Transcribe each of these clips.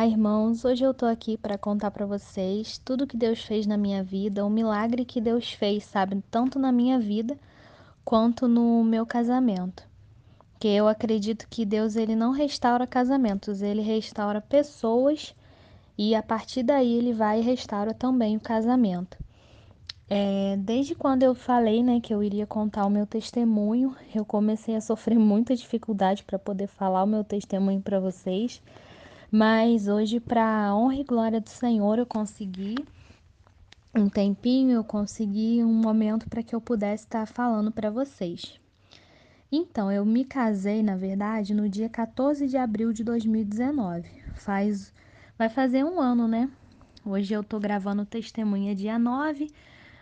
irmãos, hoje eu tô aqui para contar para vocês tudo que Deus fez na minha vida, o milagre que Deus fez, sabe, tanto na minha vida quanto no meu casamento. Que eu acredito que Deus ele não restaura casamentos, ele restaura pessoas e a partir daí ele vai e restaura também o casamento. Desde quando eu falei, né, que eu iria contar o meu testemunho, eu comecei a sofrer muita dificuldade para poder falar o meu testemunho para vocês. Mas hoje, para a honra e glória do Senhor, eu consegui um tempinho, eu consegui um momento para que eu pudesse estar falando para vocês. Então, eu me casei, na verdade, no dia 14 de abril de 2019. Vai fazer um ano, né? Hoje eu tô gravando testemunha dia 9,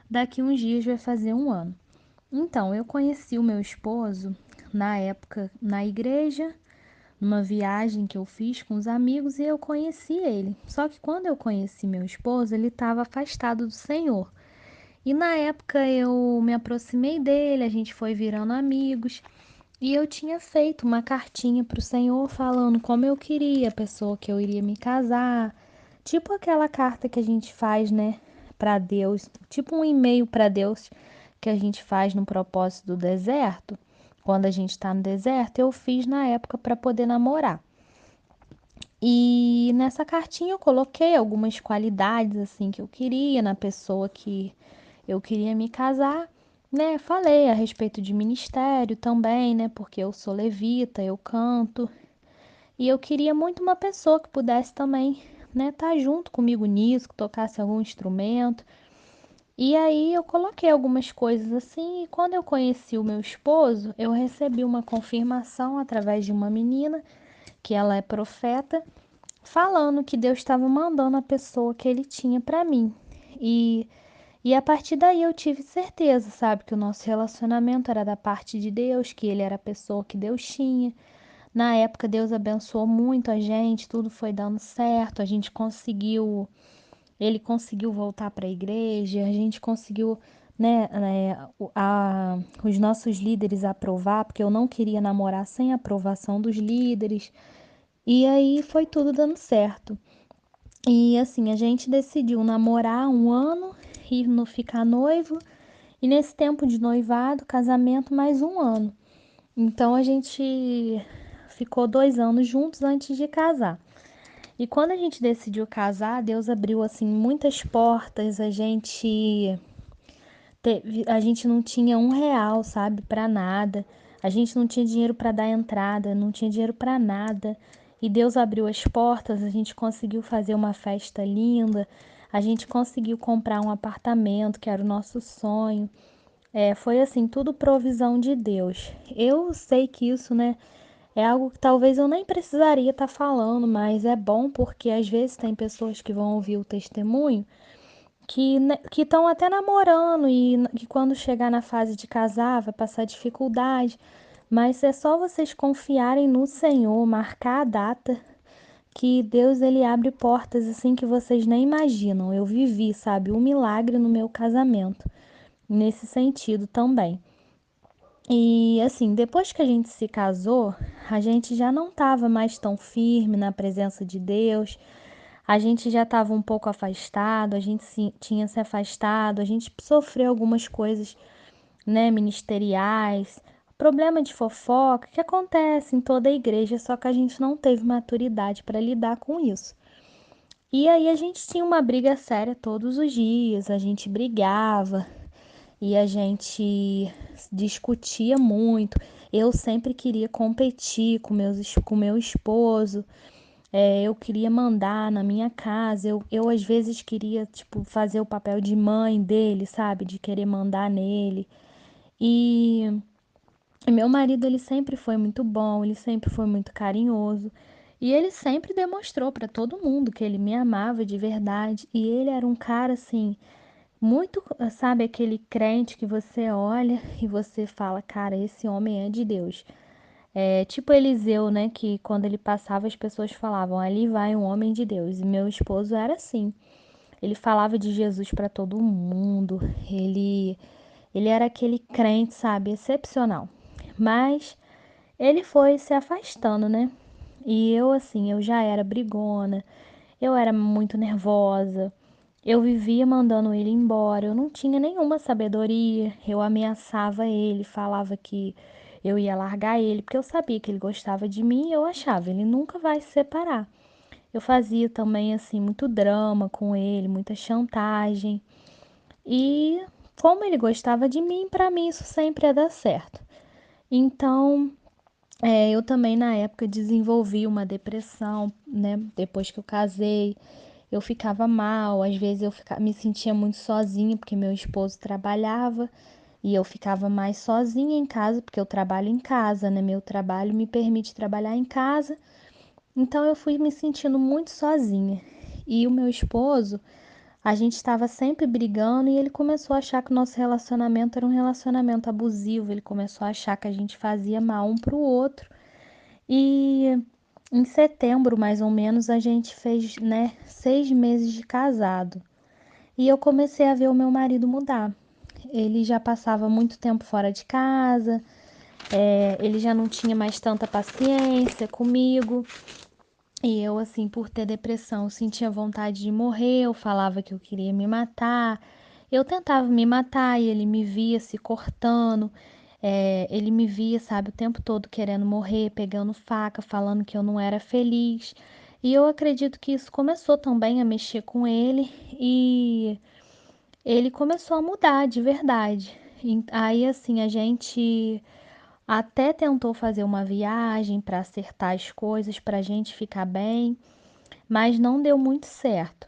daqui uns dias vai fazer um ano. Então, eu conheci o meu esposo na época na igreja, numa viagem que eu fiz com os amigos e eu conheci ele. Só que quando eu conheci meu esposo, ele estava afastado do Senhor. E na época eu me aproximei dele, a gente foi virando amigos. E eu tinha feito uma cartinha para o Senhor falando como eu queria, a pessoa que eu iria me casar. Tipo aquela carta que a gente faz, né, para Deus. Tipo um e-mail para Deus que a gente faz no propósito do deserto. Quando a gente está no deserto, eu fiz na época para poder namorar. E nessa cartinha eu coloquei algumas qualidades assim que eu queria na pessoa que eu queria me casar, né? Falei a respeito de ministério também, né? Porque eu sou levita, eu canto, e eu queria muito uma pessoa que pudesse também, né, estar junto comigo nisso, que tocasse algum instrumento. E aí eu coloquei algumas coisas assim, e quando eu conheci o meu esposo, eu recebi uma confirmação através de uma menina, que ela é profeta, falando que Deus estava mandando a pessoa que ele tinha para mim. E, e a partir daí eu tive certeza, sabe, que o nosso relacionamento era da parte de Deus, que ele era a pessoa que Deus tinha. Na época Deus abençoou muito a gente, tudo foi dando certo, a gente conseguiu, ele conseguiu voltar para a igreja, a gente conseguiu, os nossos líderes aprovar, porque eu não queria namorar sem aprovação dos líderes. E aí foi tudo dando certo. E assim, a gente decidiu namorar um ano e no ficar noivo. E nesse tempo de noivado, casamento, mais um ano. Então a gente ficou 2 anos juntos antes de casar. E quando a gente decidiu casar, Deus abriu assim muitas portas. A gente não tinha R$ 1, sabe, para nada. A gente não tinha dinheiro para dar entrada, não tinha dinheiro para nada. E Deus abriu as portas, a gente conseguiu fazer uma festa linda, a gente conseguiu comprar um apartamento, que era o nosso sonho. Foi assim, tudo provisão de Deus. Eu sei que isso, né, é algo que talvez eu nem precisaria estar falando, mas é bom porque às vezes tem pessoas que vão ouvir o testemunho que estão até namorando e que quando chegar na fase de casar vai passar dificuldade, mas é só vocês confiarem no Senhor, marcar a data, que Deus ele abre portas assim que vocês nem imaginam. Eu vivi, sabe, um milagre no meu casamento, nesse sentido também. E assim, depois que a gente se casou, a gente já não estava mais tão firme na presença de Deus. A gente já estava um pouco afastado, a gente tinha se afastado, a gente sofreu algumas coisas, né, ministeriais, problema de fofoca que acontece em toda a igreja, só que a gente não teve maturidade para lidar com isso. E aí a gente tinha uma briga séria todos os dias, a gente brigava e a gente discutia muito. Eu sempre queria competir com meu esposo. Eu queria mandar na minha casa, eu às vezes queria, tipo, fazer o papel de mãe dele, sabe? De querer mandar nele. E meu marido, ele sempre foi muito bom, ele sempre foi muito carinhoso. E ele sempre demonstrou para todo mundo que ele me amava de verdade. E ele era um cara, assim, muito, sabe, aquele crente que você olha e você fala, cara, esse homem é de Deus. É tipo Eliseu, né? Que quando ele passava, as pessoas falavam: ali vai um homem de Deus. E meu esposo era assim. Ele falava de Jesus para todo mundo. Ele era aquele crente, sabe? Excepcional. Mas ele foi se afastando, né? E eu, assim, eu já era brigona. Eu era muito nervosa. Eu vivia mandando ele embora. Eu não tinha nenhuma sabedoria. Eu ameaçava ele, falava que eu ia largar ele, porque eu sabia que ele gostava de mim e eu achava, ele nunca vai se separar. Eu fazia também assim muito drama com ele, muita chantagem. E como ele gostava de mim, para mim isso sempre ia dar certo. Então, eu também na época desenvolvi uma depressão, né? Depois que eu casei, eu ficava mal, às vezes me sentia muito sozinha porque meu esposo trabalhava e eu ficava mais sozinha em casa porque eu trabalho em casa, né? Meu trabalho me permite trabalhar em casa, então eu fui me sentindo muito sozinha. E o meu esposo, a gente estava sempre brigando e ele começou a achar que o nosso relacionamento era um relacionamento abusivo, ele começou a achar que a gente fazia mal um para o outro. E em setembro, mais ou menos, a gente fez, né, 6 meses de casado. E eu comecei a ver o meu marido mudar. Ele já passava muito tempo fora de casa, ele já não tinha mais tanta paciência comigo. E eu, assim, por ter depressão, sentia vontade de morrer, eu falava que eu queria me matar. Eu tentava me matar e ele me via se cortando. Ele me via, sabe, o tempo todo querendo morrer, pegando faca, falando que eu não era feliz. E eu acredito que isso começou também a mexer com ele e ele começou a mudar de verdade. Aí, assim, a gente até tentou fazer uma viagem para acertar as coisas, para a gente ficar bem, mas não deu muito certo.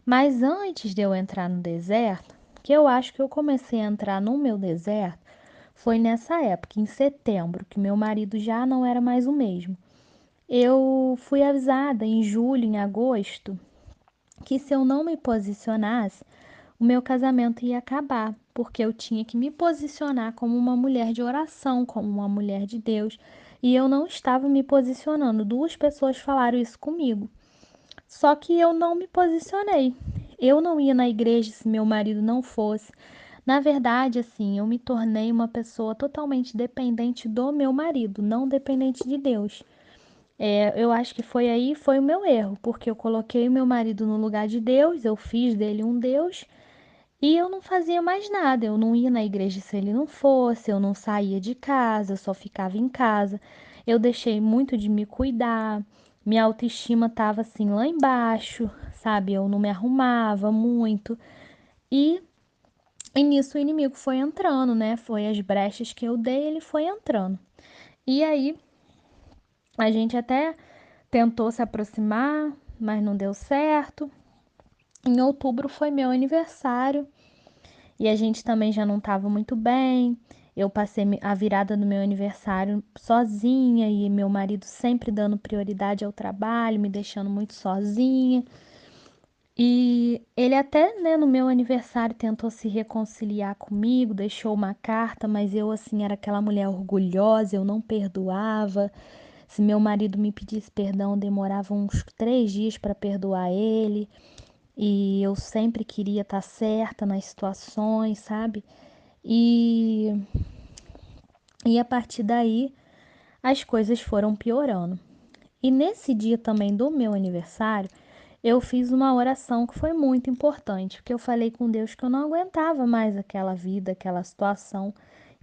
Mas antes de eu entrar no deserto, que eu acho que eu comecei a entrar no meu deserto, foi nessa época, em setembro, que meu marido já não era mais o mesmo. Eu fui avisada em julho, em agosto, que se eu não me posicionasse, o meu casamento ia acabar, porque eu tinha que me posicionar como uma mulher de oração, como uma mulher de Deus, e eu não estava me posicionando. Duas pessoas falaram isso comigo. Só que eu não me posicionei. Eu não ia na igreja se meu marido não fosse. Na verdade, assim, eu me tornei uma pessoa totalmente dependente do meu marido, não dependente de Deus. Eu acho que foi aí, foi o meu erro, porque eu coloquei o meu marido no lugar de Deus, eu fiz dele um Deus e eu não fazia mais nada. Eu não ia na igreja se ele não fosse, eu não saía de casa, eu só ficava em casa. Eu deixei muito de me cuidar, minha autoestima estava assim lá embaixo, sabe? Eu não me arrumava muito. E, e nisso o inimigo foi entrando, né? Foi as brechas que eu dei, ele foi entrando. E aí a gente até tentou se aproximar, mas não deu certo. Em outubro foi meu aniversário e a gente também já não estava muito bem. Eu passei a virada do meu aniversário sozinha e meu marido sempre dando prioridade ao trabalho, me deixando muito sozinha. E ele até, né, no meu aniversário tentou se reconciliar comigo, deixou uma carta, mas eu assim era aquela mulher orgulhosa, eu não perdoava. Se meu marido me pedisse perdão, demorava uns 3 dias para perdoar ele. E eu sempre queria estar certa nas situações, sabe? E, e a partir daí as coisas foram piorando. E nesse dia também do meu aniversário, eu fiz uma oração que foi muito importante, porque eu falei com Deus que eu não aguentava mais aquela vida, aquela situação.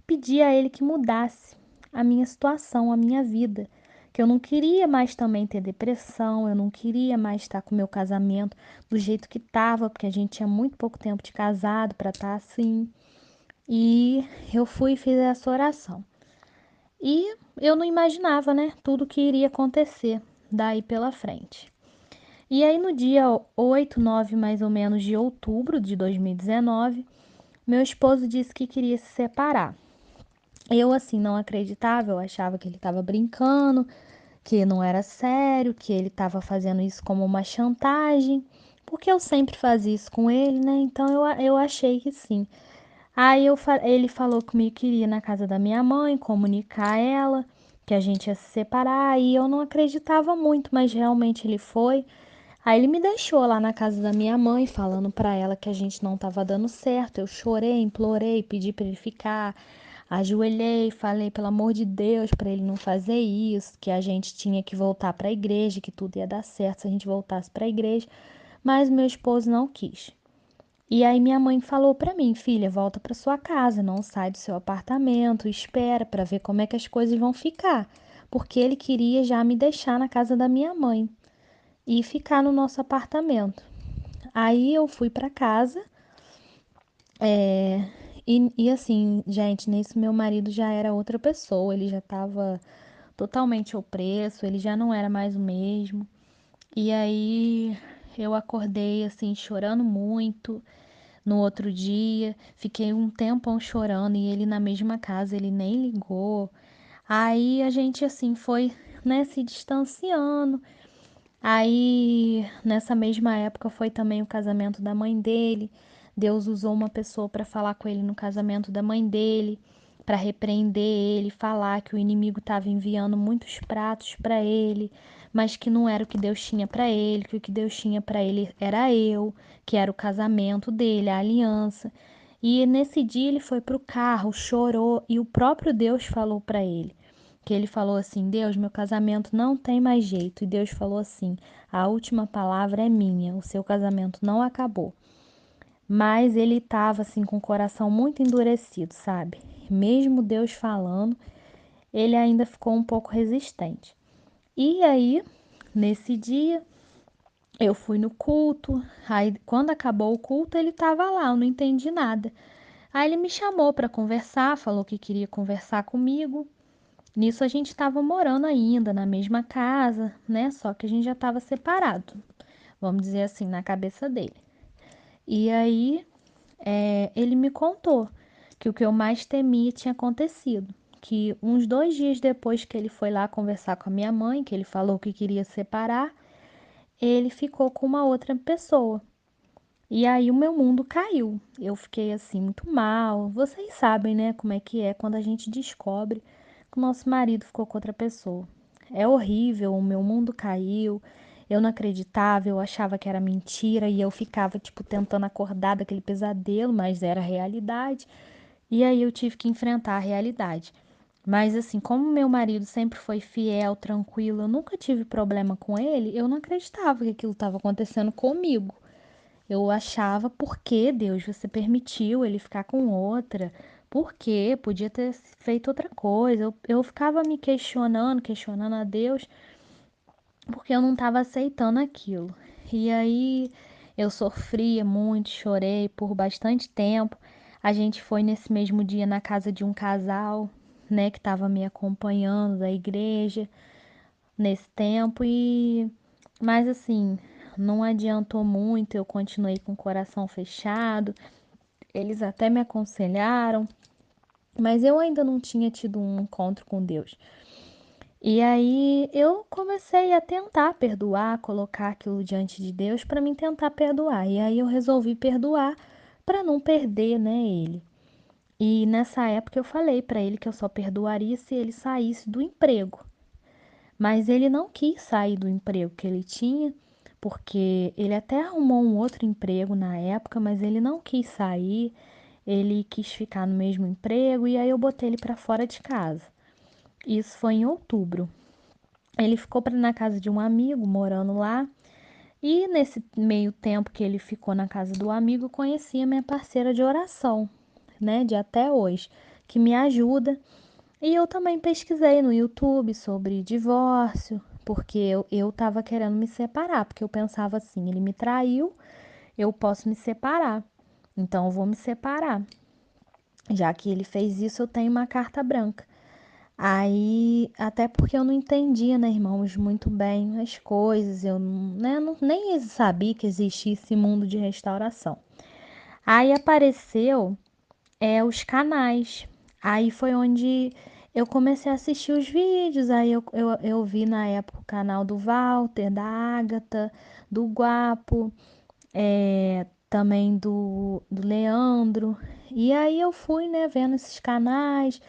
Pedi a Ele que mudasse a minha situação, a minha vida. Que eu não queria mais também ter depressão, eu não queria mais estar com o meu casamento do jeito que estava, porque a gente tinha muito pouco tempo de casado para estar assim. E eu fui e fiz essa oração. E eu não imaginava, né, tudo que iria acontecer daí pela frente. E aí no dia 8, 9 mais ou menos de outubro de 2019, meu esposo disse que queria se separar. Eu assim não acreditava, eu achava que ele estava brincando, que não era sério, que ele estava fazendo isso como uma chantagem, porque eu sempre fazia isso com ele, né? Então eu achei que sim. Aí ele falou comigo que iria na casa da minha mãe, comunicar a ela que a gente ia se separar, e eu não acreditava muito, mas realmente ele foi. Aí ele me deixou lá na casa da minha mãe, falando para ela que a gente não estava dando certo. Eu chorei, implorei, pedi para ele ficar. Ajoelhei, falei pelo amor de Deus para ele não fazer isso, que a gente tinha que voltar para a igreja, que tudo ia dar certo se a gente voltasse para a igreja, mas meu esposo não quis. E aí minha mãe falou para mim, filha, volta para sua casa, não sai do seu apartamento, espera para ver como é que as coisas vão ficar, porque ele queria já me deixar na casa da minha mãe e ficar no nosso apartamento. Aí eu fui para casa, e assim, gente, nesse meu marido já era outra pessoa, ele já estava totalmente opresso, ele já não era mais o mesmo. E aí eu acordei assim, chorando muito. No outro dia, fiquei um tempão chorando e ele na mesma casa, ele nem ligou. Aí a gente assim foi, né, se distanciando. Aí, nessa mesma época, foi também o casamento da mãe dele. Deus usou uma pessoa para falar com ele no casamento da mãe dele, para repreender ele, falar que o inimigo estava enviando muitos pratos para ele, mas que não era o que Deus tinha para ele, que o que Deus tinha para ele era eu, que era o casamento dele, a aliança. E nesse dia ele foi para o carro, chorou e o próprio Deus falou para ele que ele falou assim: Deus, meu casamento não tem mais jeito. E Deus falou assim: a última palavra é minha, o seu casamento não acabou. Mas ele estava assim com o coração muito endurecido, sabe? Mesmo Deus falando, ele ainda ficou um pouco resistente. E aí, nesse dia, eu fui no culto. Aí, quando acabou o culto, ele estava lá, eu não entendi nada. Aí ele me chamou para conversar, falou que queria conversar comigo. Nisso a gente estava morando ainda na mesma casa, né? Só que a gente já estava separado, vamos dizer assim, na cabeça dele. E aí ele me contou que o que eu mais temia tinha acontecido. Que uns 2 dias depois que ele foi lá conversar com a minha mãe, que ele falou que queria separar, ele ficou com uma outra pessoa. E aí o meu mundo caiu. Eu fiquei assim muito mal. Vocês sabem, né, como é quando a gente descobre que o nosso marido ficou com outra pessoa. É horrível, o meu mundo caiu. Eu não acreditava, eu achava que era mentira e eu ficava tipo tentando acordar daquele pesadelo, mas era realidade. E aí eu tive que enfrentar a realidade. Mas assim, como meu marido sempre foi fiel, tranquilo, eu nunca tive problema com ele, eu não acreditava que aquilo estava acontecendo comigo. Eu achava, por que Deus, você permitiu ele ficar com outra? Por quê? Podia ter feito outra coisa. Eu ficava me questionando a Deus, porque eu não estava aceitando aquilo. E aí eu sofria muito, chorei por bastante tempo. A gente foi nesse mesmo dia na casa de um casal, né, que estava me acompanhando da igreja nesse tempo e mas assim, não adiantou muito, eu continuei com o coração fechado. Eles até me aconselharam, mas eu ainda não tinha tido um encontro com Deus. E aí eu comecei a tentar perdoar, colocar aquilo diante de Deus para mim tentar perdoar. E aí eu resolvi perdoar para não perder, né, ele. E nessa época eu falei para ele que eu só perdoaria se ele saísse do emprego. Mas ele não quis sair do emprego que ele tinha, porque ele até arrumou um outro emprego na época, mas ele não quis sair, ele quis ficar no mesmo emprego e aí eu botei ele para fora de casa. Isso foi em outubro. Ele ficou na casa de um amigo, morando lá, e nesse meio tempo que ele ficou na casa do amigo, eu conheci a minha parceira de oração, né, de até hoje, que me ajuda. E eu também pesquisei no YouTube sobre divórcio, porque eu tava querendo me separar, porque eu pensava assim, ele me traiu, eu posso me separar. Então eu vou me separar. Já que ele fez isso, eu tenho uma carta branca. Aí, até porque eu não entendia, né, irmãos, muito bem as coisas, eu né, nem sabia que existia esse mundo de restauração. Aí apareceu os canais. Aí foi onde eu comecei a assistir os vídeos. Aí eu vi na época o canal do Walter, da Ágata, do Guapo, também do Leandro. E aí eu fui, né, vendo esses canais.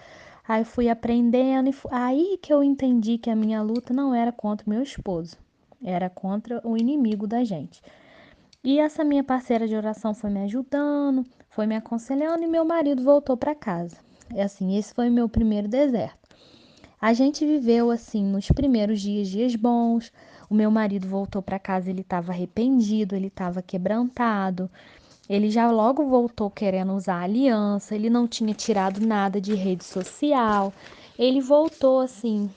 Aí fui aprendendo. Aí que eu entendi que a minha luta não era contra o meu esposo, era contra o inimigo da gente. E essa minha parceira de oração foi me ajudando, foi me aconselhando e meu marido voltou para casa. É assim, esse foi o meu primeiro deserto. A gente viveu assim nos primeiros dias, dias bons. O meu marido voltou para casa, ele estava arrependido, ele estava quebrantado. Ele já logo voltou querendo usar aliança, ele não tinha tirado nada de rede social. Ele voltou assim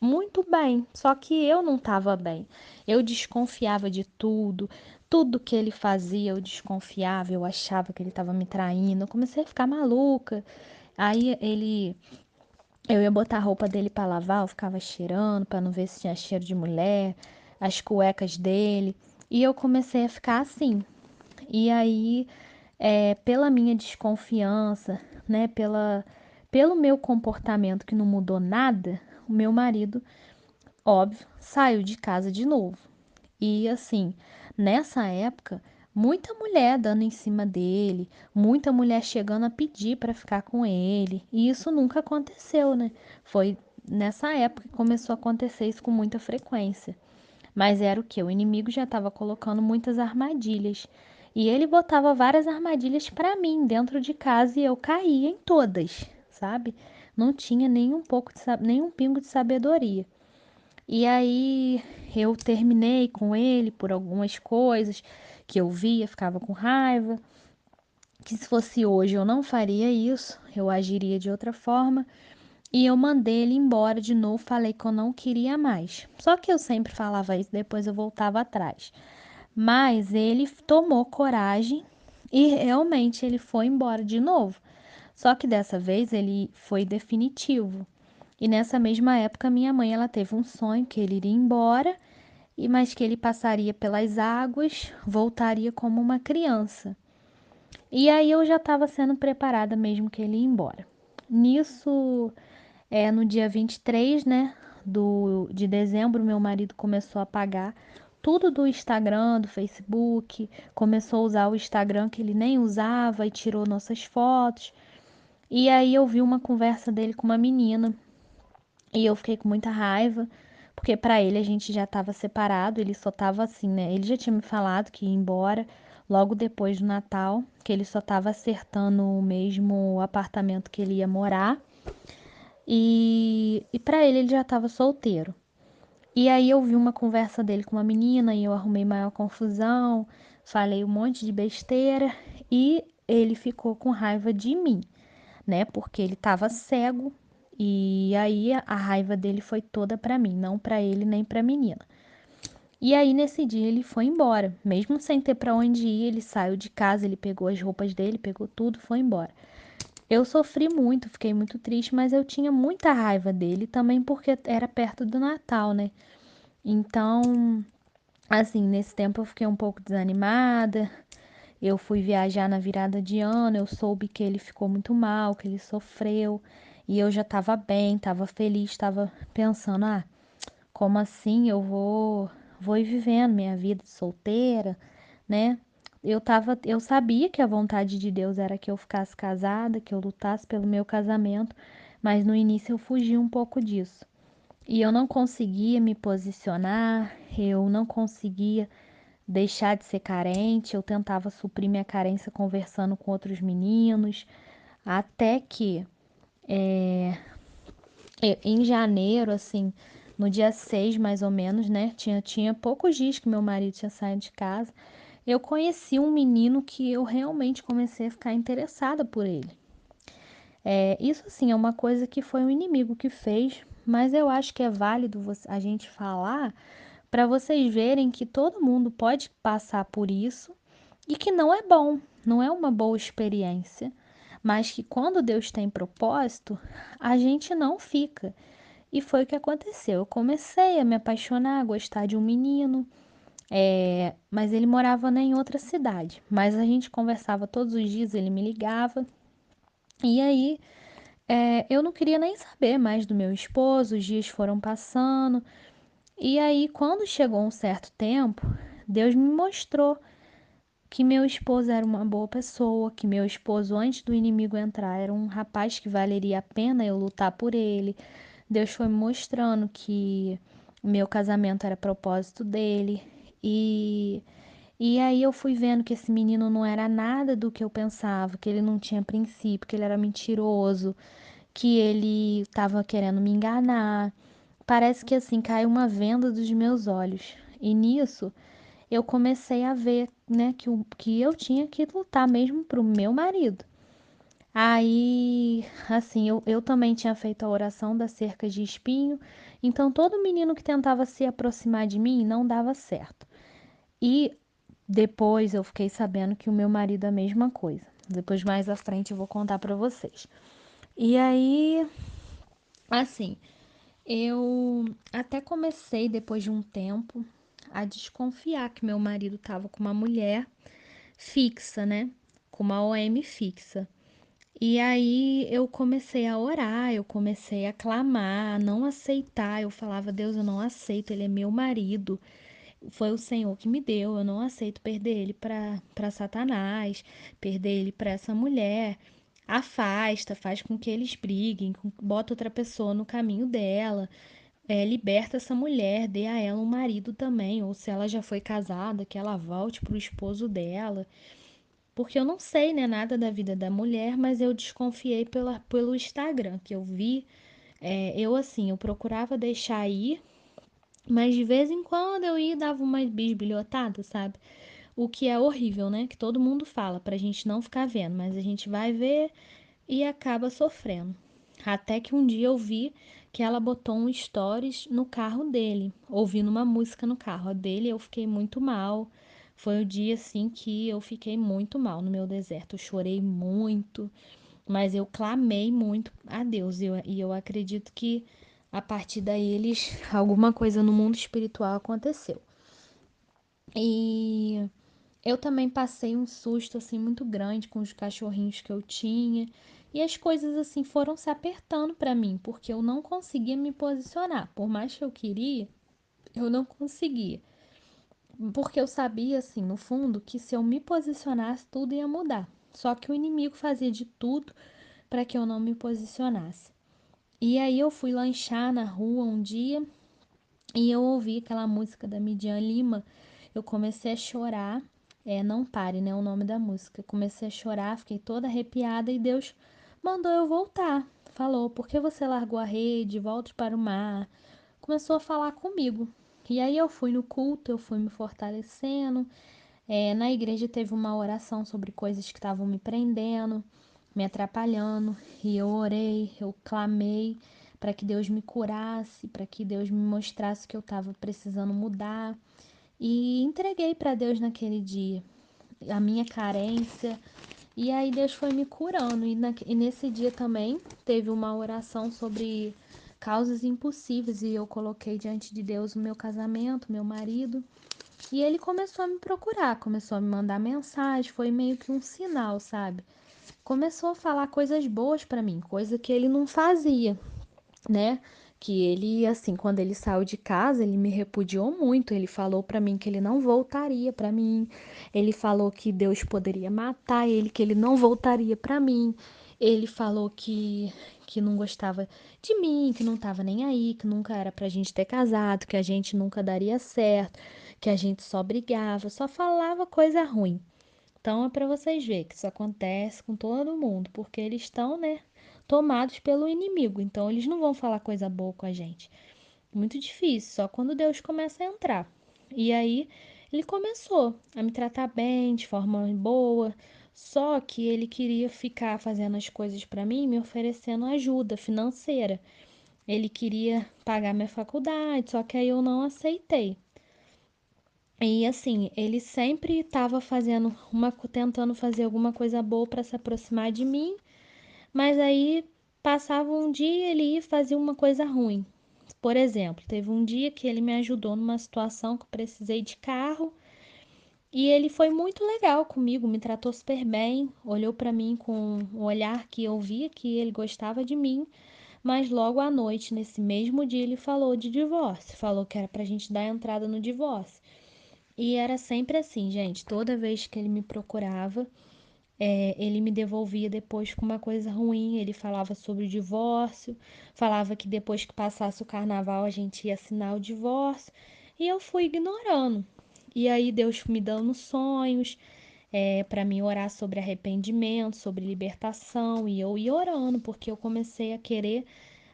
muito bem, só que eu não estava bem. Eu desconfiava de tudo, tudo que ele fazia eu desconfiava, eu achava que ele estava me traindo. Eu comecei a ficar maluca. Aí eu ia botar a roupa dele para lavar, eu ficava cheirando para não ver se tinha cheiro de mulher, as cuecas dele. E eu comecei a ficar assim. E aí, pela minha desconfiança, né, pelo meu comportamento que não mudou nada, o meu marido, óbvio, saiu de casa de novo. E assim, nessa época, muita mulher dando em cima dele, muita mulher chegando a pedir para ficar com ele. E isso nunca aconteceu, né? Foi nessa época que começou a acontecer isso com muita frequência. Mas era o que? O inimigo já estava colocando muitas armadilhas. E ele botava várias armadilhas para mim dentro de casa e eu caía em todas, sabe? Não tinha nem um pouco nem um pingo de sabedoria. E aí eu terminei com ele por algumas coisas que eu via, ficava com raiva, que se fosse hoje eu não faria isso, eu agiria de outra forma. E eu mandei ele embora de novo, falei que eu não queria mais. Só que eu sempre falava isso, depois eu voltava atrás. Mas ele tomou coragem e realmente ele foi embora de novo. Só que dessa vez ele foi definitivo. E nessa mesma época minha mãe ela teve um sonho que ele iria embora e mas que ele passaria pelas águas, voltaria como uma criança. E aí eu já estava sendo preparada mesmo que ele ia embora. Nisso, no dia 23, né, de dezembro, meu marido começou a apagar tudo do Instagram, do Facebook, começou a usar o Instagram que ele nem usava e tirou nossas fotos. E aí eu vi uma conversa dele com uma menina e eu fiquei com muita raiva, porque para ele a gente já estava separado, ele só estava assim, né? Ele já tinha me falado que ia embora logo depois do Natal, que ele só estava acertando o mesmo apartamento que ele ia morar. E para ele já estava solteiro. E aí eu vi uma conversa dele com uma menina e eu arrumei maior confusão, falei um monte de besteira e ele ficou com raiva de mim, né? Porque ele estava cego e aí a raiva dele foi toda para mim, não para ele nem para a menina. E aí nesse dia ele foi embora, mesmo sem ter para onde ir, ele saiu de casa, ele pegou as roupas dele, pegou tudo, foi embora. Eu sofri muito, fiquei muito triste, mas eu tinha muita raiva dele também porque era perto do Natal, né? Então, assim, nesse tempo eu fiquei um pouco desanimada. Eu fui viajar na virada de ano, eu soube que ele ficou muito mal, que ele sofreu, e eu já estava bem, estava feliz, estava pensando, como assim eu vou ir vivendo minha vida de solteira, né? Eu sabia que a vontade de Deus era que eu ficasse casada, que eu lutasse pelo meu casamento, mas no início eu fugi um pouco disso. E eu não conseguia me posicionar, eu não conseguia deixar de ser carente, eu tentava suprir minha carência conversando com outros meninos, até que em janeiro, assim, no dia 6 mais ou menos, né? Tinha poucos dias que meu marido tinha saído de casa. Eu conheci um menino que eu realmente comecei a ficar interessada por ele. Isso, assim, é uma coisa que foi um inimigo que fez, mas eu acho que é válido a gente falar para vocês verem que todo mundo pode passar por isso e que não é bom, não é uma boa experiência, mas que quando Deus tem propósito, a gente não fica. E foi o que aconteceu. Eu comecei a me apaixonar, a gostar de um menino, mas ele morava, né, em outra cidade. Mas a gente conversava todos os dias, ele me ligava. E aí eu não queria nem saber mais do meu esposo, os dias foram passando. E aí, quando chegou um certo tempo, Deus me mostrou que meu esposo era uma boa pessoa, que meu esposo, antes do inimigo entrar, era um rapaz que valeria a pena eu lutar por ele. Deus foi me mostrando que o meu casamento era propósito dele. E, E aí eu fui vendo que esse menino não era nada do que eu pensava, que ele não tinha princípio, que ele era mentiroso, que ele estava querendo me enganar. Parece que assim caiu uma venda dos meus olhos. E nisso eu comecei a ver, né, que eu tinha que lutar mesmo pro meu marido. Aí, assim, eu também tinha feito a oração da cerca de espinho, então todo menino que tentava se aproximar de mim não dava certo. E depois eu fiquei sabendo que o meu marido é a mesma coisa. Depois, mais à frente, eu vou contar pra vocês. E aí, assim, eu até comecei, depois de um tempo, a desconfiar que meu marido estava com uma mulher fixa, né? Com uma OM fixa. E aí eu comecei a orar, eu comecei a clamar, a não aceitar. Eu falava, Deus, eu não aceito, ele é meu marido. Foi o Senhor que me deu, eu não aceito perder ele para Satanás, perder ele para essa mulher. Afasta, faz com que eles briguem, bota outra pessoa no caminho dela, liberta essa mulher, dê a ela um marido também, ou se ela já foi casada, que ela volte pro esposo dela. Porque eu não sei, né, nada da vida da mulher, mas eu desconfiei pelo Instagram, que eu vi. Eu, assim, eu procurava deixar ir, mas de vez em quando eu ia e dava uma bisbilhotada, sabe? O que é horrível, né? Que todo mundo fala pra gente não ficar vendo, mas a gente vai ver e acaba sofrendo. Até que um dia eu vi que ela botou um stories no carro dele, ouvindo uma música no carro. A dele eu fiquei muito mal. Foi o dia assim que eu fiquei muito mal no meu deserto. Eu chorei muito, mas eu clamei muito a Deus. E eu acredito que a partir daí eles, alguma coisa no mundo espiritual aconteceu. E eu também passei um susto assim muito grande com os cachorrinhos que eu tinha. E as coisas assim foram se apertando para mim, porque eu não conseguia me posicionar. Por mais que eu queria, eu não conseguia. Porque eu sabia assim, no fundo, que se eu me posicionasse, tudo ia mudar. Só que o inimigo fazia de tudo para que eu não me posicionasse. E aí eu fui lanchar na rua um dia e eu ouvi aquela música da Midian Lima. Eu comecei a chorar. Não Pare, né? O nome da música. Eu comecei a chorar, fiquei toda arrepiada e Deus mandou eu voltar. Falou: por que você largou a rede? Volte para o mar. Começou a falar comigo. E aí eu fui no culto, eu fui me fortalecendo. Na igreja teve uma oração sobre coisas que estavam me prendendo, me atrapalhando. E eu orei, eu clamei para que Deus me curasse, para que Deus me mostrasse que eu estava precisando mudar. E entreguei para Deus naquele dia a minha carência. E aí Deus foi me curando. E nesse dia também teve uma oração sobre causas impossíveis. E eu coloquei diante de Deus o meu casamento, meu marido. E ele começou a me procurar, começou a me mandar mensagem. Foi meio que um sinal, sabe? Começou a falar coisas boas para mim, coisa que ele não fazia, né? Que ele, assim, quando ele saiu de casa, ele me repudiou muito. Ele falou pra mim que ele não voltaria pra mim. Ele falou que Deus poderia matar ele, que ele não voltaria pra mim. Ele falou que não gostava de mim, que não tava nem aí, que nunca era pra gente ter casado, que a gente nunca daria certo, que a gente só brigava, só falava coisa ruim. Então é para vocês verem que isso acontece com todo mundo, porque eles estão, né, tomados pelo inimigo. Então eles não vão falar coisa boa com a gente. Muito difícil, só quando Deus começa a entrar. E aí ele começou a me tratar bem, de forma boa, só que ele queria ficar fazendo as coisas para mim, me oferecendo ajuda financeira. Ele queria pagar minha faculdade, só que aí eu não aceitei. E assim, ele sempre estava tentando fazer alguma coisa boa para se aproximar de mim, mas aí passava um dia ele ia fazer uma coisa ruim. Por exemplo, teve um dia que ele me ajudou numa situação que eu precisei de carro e ele foi muito legal comigo, me tratou super bem, olhou para mim com um olhar que eu via que ele gostava de mim, mas logo à noite, nesse mesmo dia, ele falou de divórcio, falou que era pra gente dar entrada no divórcio. E era sempre assim, gente. Toda vez que ele me procurava, ele me devolvia depois com uma coisa ruim. Ele falava sobre o divórcio, falava que depois que passasse o carnaval a gente ia assinar o divórcio. E eu fui ignorando. E aí Deus me dando sonhos, para mim orar sobre arrependimento, sobre libertação, e eu ia orando, porque eu comecei a querer,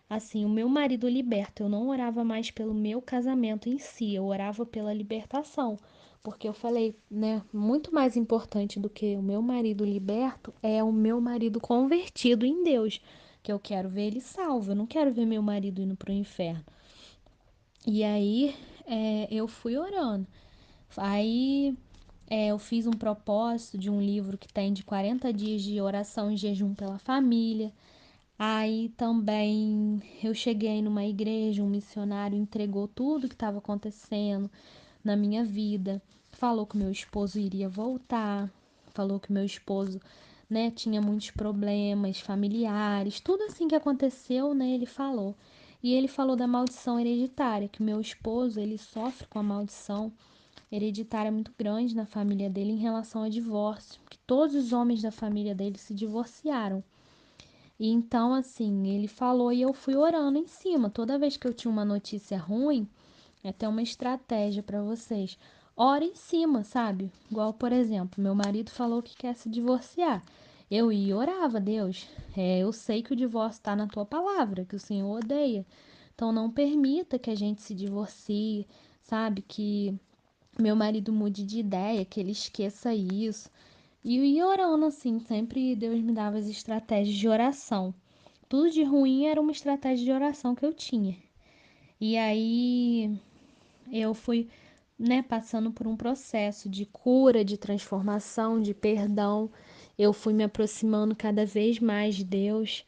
assim, o meu marido liberto. Eu não orava mais pelo meu casamento em si, eu orava pela libertação, porque eu falei, né, muito mais importante do que o meu marido liberto é o meu marido convertido em Deus, que eu quero ver ele salvo, eu não quero ver meu marido indo pro inferno. E aí, eu fui orando. Aí eu fiz um propósito de um livro que tem de 40 dias de oração e jejum pela família. Aí também eu cheguei numa igreja, um missionário entregou tudo que estava acontecendo na minha vida, falou que meu esposo iria voltar, falou que meu esposo, né, tinha muitos problemas familiares, tudo assim que aconteceu, né, ele falou. E ele falou da maldição hereditária, que meu esposo, ele sofre com a maldição hereditária muito grande na família dele em relação a divórcio, que todos os homens da família dele se divorciaram. E então, assim, ele falou e eu fui orando em cima. Toda vez que eu tinha uma notícia ruim, é até uma estratégia para vocês. Ora em cima, sabe? Igual, por exemplo, meu marido falou que quer se divorciar. Eu ia e orava, Deus, eu sei que o divórcio está na tua palavra, que o Senhor odeia. Então não permita que a gente se divorcie, sabe? Que meu marido mude de ideia, que ele esqueça isso. E eu ia orando assim, sempre Deus me dava as estratégias de oração. Tudo de ruim era uma estratégia de oração que eu tinha. E aí eu fui, né, passando por um processo de cura, de transformação, de perdão. Eu fui me aproximando cada vez mais de Deus.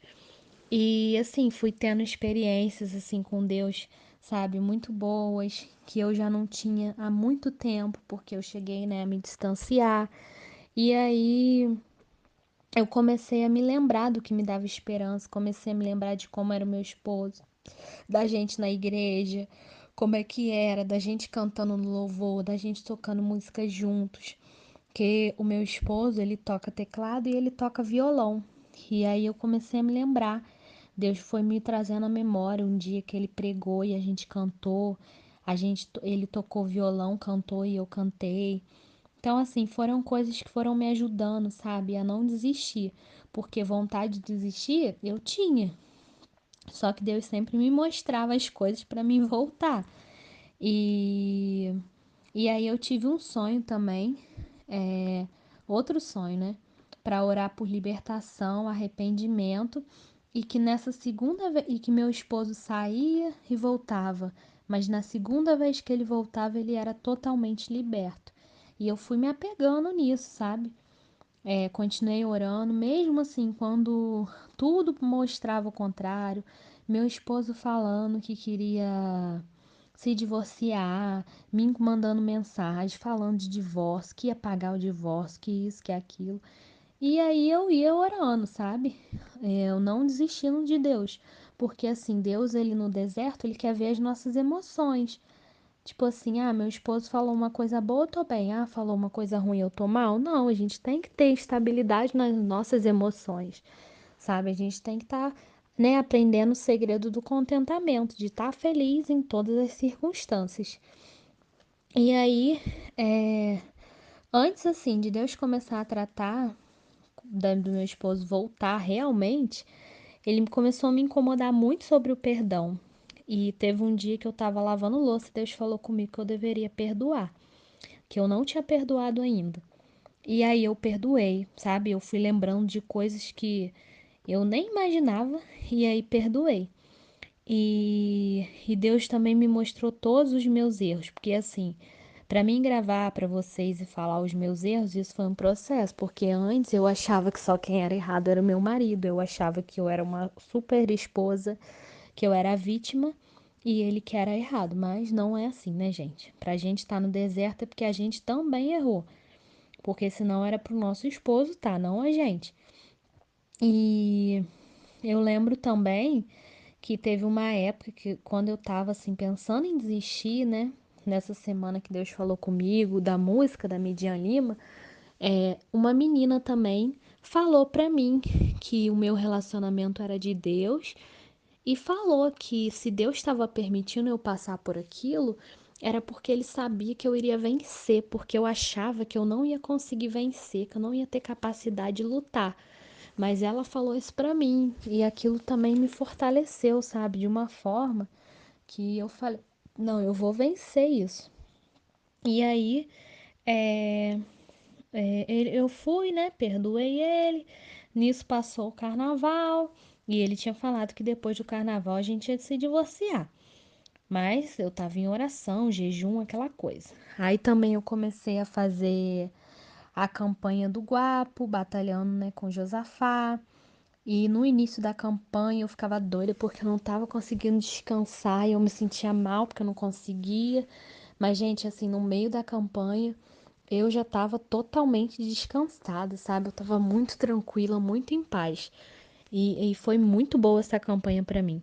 E assim, fui tendo experiências assim com Deus, sabe, muito boas, que eu já não tinha há muito tempo, porque eu cheguei, né, a me distanciar. E aí eu comecei a me lembrar do que me dava esperança, comecei a me lembrar de como era o meu esposo, da gente na igreja, como é que era, da gente cantando no louvor, da gente tocando música juntos. Que o meu esposo, ele toca teclado e ele toca violão. E aí eu comecei a me lembrar. Deus foi me trazendo à memória um dia que ele pregou e a gente cantou. Ele tocou violão, cantou e eu cantei. Então, assim, foram coisas que foram me ajudando, sabe, a não desistir. Porque vontade de desistir eu tinha. Só que Deus sempre me mostrava as coisas para mim voltar. E, e aí eu tive um sonho também, é, outro sonho, né? Para orar por libertação, arrependimento e que nessa segunda vez, e que meu esposo saía e voltava, mas na segunda vez que ele voltava, ele era totalmente liberto. E eu fui me apegando nisso, sabe? Continuei orando, mesmo assim, quando tudo mostrava o contrário, meu esposo falando que queria se divorciar, me mandando mensagem, falando de divórcio, que ia pagar o divórcio, que isso, que aquilo. E aí eu ia orando, sabe? Eu não desistindo de Deus, porque assim, Deus, ele no deserto, ele quer ver as nossas emoções. Tipo assim, meu esposo falou uma coisa boa, eu tô bem. Falou uma coisa ruim, eu tô mal. Não, a gente tem que ter estabilidade nas nossas emoções, sabe? A gente tem que estar, né, aprendendo o segredo do contentamento, de estar feliz em todas as circunstâncias. E aí, antes assim, de Deus começar a tratar do meu esposo voltar realmente, ele começou a me incomodar muito sobre o perdão. E teve um dia que eu tava lavando louça e Deus falou comigo que eu deveria perdoar, que eu não tinha perdoado ainda. E aí eu perdoei, sabe? Eu fui lembrando de coisas que eu nem imaginava e aí perdoei. E Deus também me mostrou todos os meus erros, porque assim, para mim gravar para vocês e falar os meus erros, isso foi um processo, porque antes eu achava que só quem era errado era o meu marido, eu achava que eu era uma super esposa, que eu era a vítima e ele que era errado, mas não é assim, né, gente? Pra gente estar no deserto é porque a gente também errou, porque senão era pro nosso esposo, tá? Não a gente. E eu lembro também que teve uma época que quando eu tava assim pensando em desistir, né? Nessa semana que Deus falou comigo da música da Midian Lima, uma menina também falou pra mim que o meu relacionamento era de Deus e falou que se Deus estava permitindo eu passar por aquilo, era porque ele sabia que eu iria vencer, porque eu achava que eu não ia conseguir vencer, que eu não ia ter capacidade de lutar. Mas ela falou isso pra mim e aquilo também me fortaleceu, sabe, de uma forma que eu falei, não, eu vou vencer isso. E aí, é, eu fui, né, perdoei ele, nisso passou o carnaval e ele tinha falado que depois do carnaval a gente ia se divorciar. Mas eu tava em oração, jejum, aquela coisa. Aí também eu comecei a fazer a campanha do Guapo, batalhando, né, com Josafá. E no início da campanha eu ficava doida porque eu não tava conseguindo descansar e eu me sentia mal porque eu não conseguia. Mas, gente, assim, no meio da campanha eu já tava totalmente descansada, sabe? Eu tava muito tranquila, muito em paz. E foi muito boa essa campanha pra mim.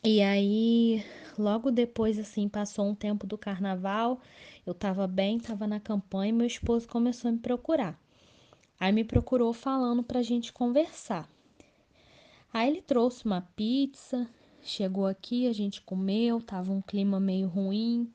E aí, logo depois, assim, passou um tempo do carnaval, eu tava bem, tava na campanha e meu esposo começou a me procurar. Aí me procurou falando pra gente conversar. Aí ele trouxe uma pizza, chegou aqui, a gente comeu, tava um clima meio ruim,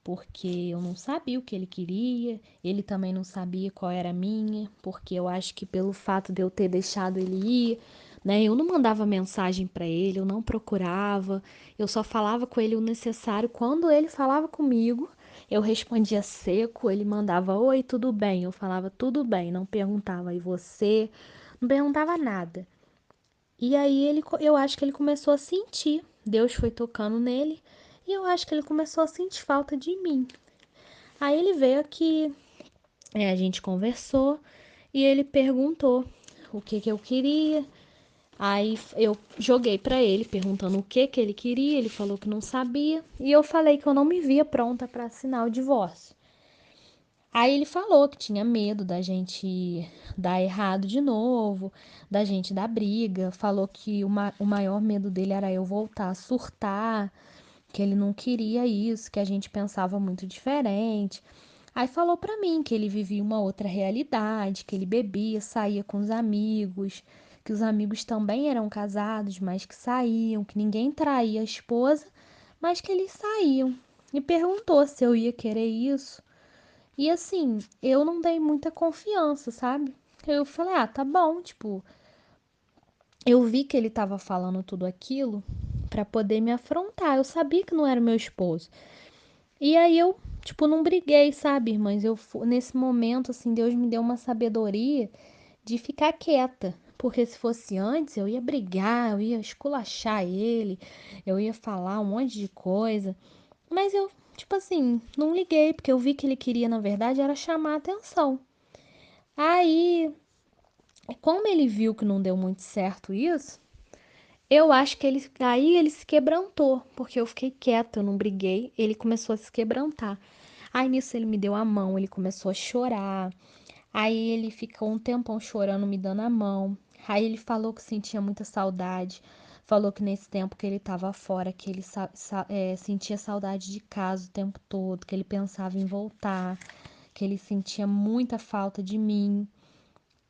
porque eu não sabia o que ele queria, ele também não sabia qual era a minha, porque eu acho que pelo fato de eu ter deixado ele ir, né, eu não mandava mensagem para ele, eu não procurava, eu só falava com ele o necessário. Quando ele falava comigo, eu respondia seco, ele mandava oi, tudo bem, eu falava tudo bem, não perguntava e você, não perguntava nada. E aí eu acho que ele começou a sentir, Deus foi tocando nele, e eu acho que ele começou a sentir falta de mim. Aí ele veio aqui, a gente conversou e ele perguntou o que que eu queria. Aí eu joguei pra ele perguntando o que que ele queria, ele falou que não sabia e eu falei que eu não me via pronta para assinar o divórcio. Aí ele falou que tinha medo da gente dar errado de novo, da gente dar briga, falou que o maior medo dele era eu voltar a surtar, que ele não queria isso, que a gente pensava muito diferente. Aí falou pra mim que ele vivia uma outra realidade, que ele bebia, saía com os amigos, que os amigos também eram casados, mas que saíam, que ninguém traía a esposa, mas que eles saíam. E perguntou se eu ia querer isso. E assim, eu não dei muita confiança, sabe? Eu falei, ah, tá bom, tipo, eu vi que ele tava falando tudo aquilo pra poder me afrontar. Eu sabia que não era meu esposo. E aí eu, tipo, não briguei, sabe, irmãs? Nesse momento, assim, Deus me deu uma sabedoria de ficar quieta. Porque se fosse antes, eu ia brigar, eu ia esculachar ele, eu ia falar um monte de coisa. Mas eu, tipo assim, não liguei, porque eu vi que ele queria, na verdade, era chamar a atenção. Aí, como ele viu que não deu muito certo isso, eu acho que ele se quebrantou, porque eu fiquei quieta, eu não briguei, ele começou a se quebrantar. Aí nisso ele me deu a mão, ele começou a chorar. Aí ele ficou um tempão chorando, me dando a mão. Aí ele falou que sentia muita saudade. Falou que nesse tempo que ele estava fora, que ele sentia saudade de casa o tempo todo, que ele pensava em voltar, que ele sentia muita falta de mim.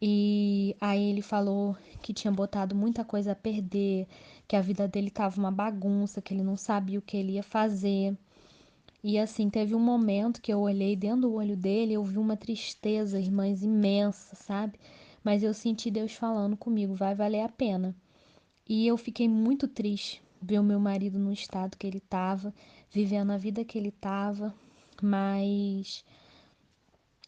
E aí ele falou que tinha botado muita coisa a perder, que a vida dele tava uma bagunça, que ele não sabia o que ele ia fazer. E assim, teve um momento que eu olhei dentro do olho dele, eu vi uma tristeza, irmãs, imensa, sabe? Mas eu senti Deus falando comigo, vai valer a pena. E eu fiquei muito triste ver o meu marido no estado que ele tava, vivendo a vida que ele tava, mas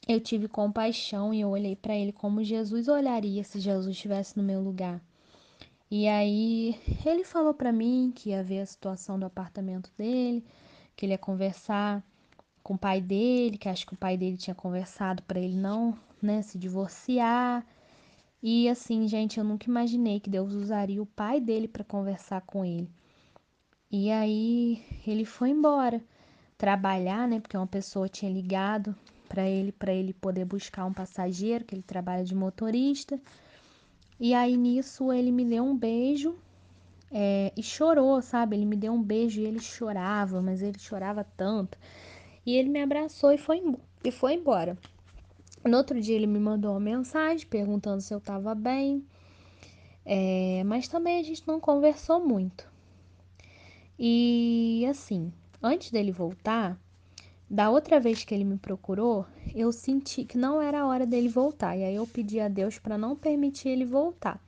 eu tive compaixão e eu olhei para ele como Jesus olharia se Jesus estivesse no meu lugar. E aí ele falou para mim que ia ver a situação do apartamento dele, que ele ia conversar com o pai dele, que acho que o pai dele tinha conversado para ele não, né, se divorciar. E assim, gente, eu nunca imaginei que Deus usaria o pai dele para conversar com ele. E aí ele foi embora trabalhar, né, porque uma pessoa tinha ligado para ele poder buscar um passageiro, que ele trabalha de motorista. E aí nisso ele me deu um beijo e chorou, sabe? Ele me deu um beijo e ele chorava, mas ele chorava tanto. E ele me abraçou e foi embora. No outro dia ele me mandou uma mensagem perguntando se eu tava bem, mas também a gente não conversou muito. E assim, Antes dele voltar, da outra vez que ele me procurou, eu senti que não era a hora dele voltar. E aí eu pedi a Deus para não permitir ele voltar.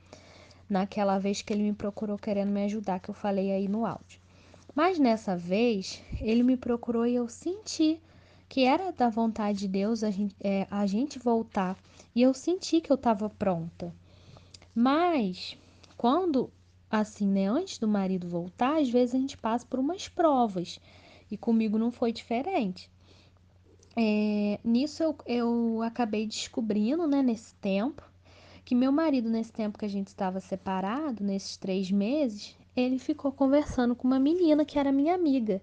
Naquela vez que ele me procurou querendo me ajudar, que eu falei aí no áudio. Mas nessa vez, ele me procurou e eu senti que era da vontade de Deus a gente voltar. E eu senti que eu estava pronta. Mas, quando, assim, né, antes do marido voltar, às vezes a gente passa por umas provas. E comigo não foi diferente. Nisso eu acabei descobrindo, né, nesse tempo, que meu marido, nesse tempo que a gente estava separado, nesses 3 meses, ele ficou conversando com uma menina que era minha amiga,